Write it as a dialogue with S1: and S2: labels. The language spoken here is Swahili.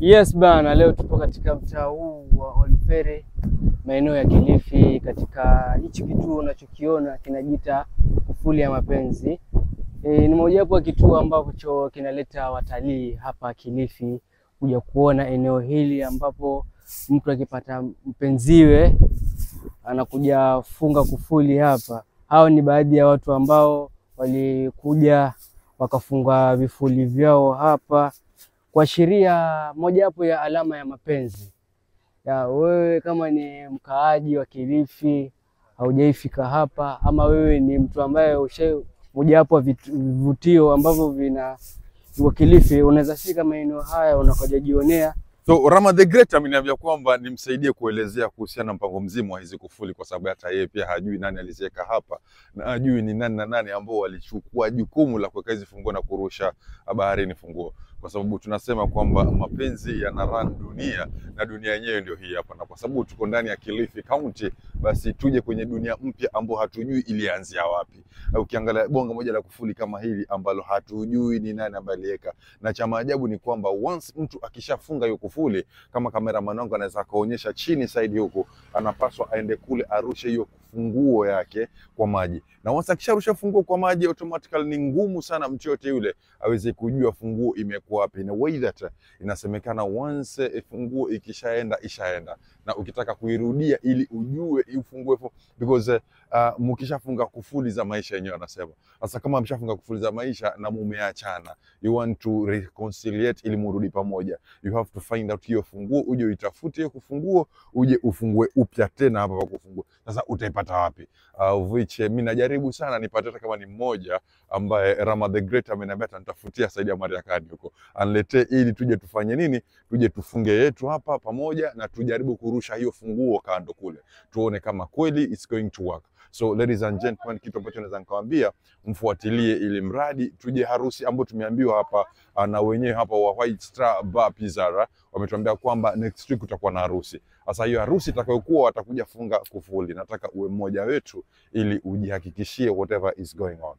S1: Yes bana, leo tupo katika mtaa huu wa Olfere, maeneo ya Kilifi, katika hichi kituo unachokiona kinajiita Kufuli ya Mapenzi. Ni mojawapo ya kituo ambacho kinaleta watalii hapa Kilifi kuja kuona eneo hili, ambapo mtu akipata mpenziwe anakuja funga kufuli hapa. Hao ni baadhi ya watu ambao walikuja wakafunga vifuli vyao hapa, kuashiria mojawapo ya alama ya mapenzi. Wewe kama ni mkaaji wa Kilifi haujaifika hapa, ama wewe ni mtu ambaye mojawapo ya vivutio ambavyo vina Kilifi, unaweza fika maeneo haya unakuja jionea.
S2: So Rama the Great ameniambia kwamba nimsaidie kuelezea kuhusiana na mpango mzima wa hizi kufuli, kwa sababu hata yeye pia hajui nani aliziweka hapa na hajui ni nani na nani ambao walichukua jukumu la kuweka hizi funguo na kurusha baharini funguo, kwa sababu tunasema kwamba mapenzi yana run dunia na dunia yenyewe ndio hii hapa, na kwa sababu tuko ndani ya Kilifi County, basi tuje kwenye dunia mpya ambao hatujui ilianzia wapi. Ukiangalia bonga moja la kufuli kama hili ambalo hatujui ni nani ambaye aliweka, na cha maajabu ni kwamba once mtu akishafunga hiyo kufuli, kama cameraman wangu anaweza kaonyesha chini side huko, anapaswa aende kule arushe hiyo funguo yake kwa maji, na once akisharusha funguo kwa maji, automatically ni ngumu sana mtu yote yule aweze kujua funguo imekuwa wapi. In a way that inasemekana once funguo ikishaenda ishaenda, na ukitaka kuirudia ili ujue ufungue, because mkishafunga kufuli za maisha yenyewe anasema. Sasa kama mshafunga kufuli za maisha na mumeachana, you want to reconciliate ili murudi pamoja, you have to find out hiyo funguo, uje uitafute hiyo funguo, uje ufungue upya tena hapa kwa kufungua. Sasa utaipata wapi? Which mimi najaribu sana nipate hata kama ni mmoja ambaye Rama the Great ameniambia atanitafutia Saidi ya Mariakani huko, anletee ili tuje tufanye nini, tuje tufunge yetu hapa pamoja na tujaribu kurusha hiyo funguo kando kule, tuone kama kweli it's going to work. So ladies and gentlemen, kitu ambacho naweza nikawaambia, mfuatilie ili mradi tuje harusi ambayo tumeambiwa hapa na wenyewe hapa wa White Star Bar Pizza wametuambia kwamba next week utakuwa na harusi. Sasa hiyo harusi itakayokuwa watakuja funga kufuli, nataka uwe mmoja wetu ili ujihakikishie whatever is going on.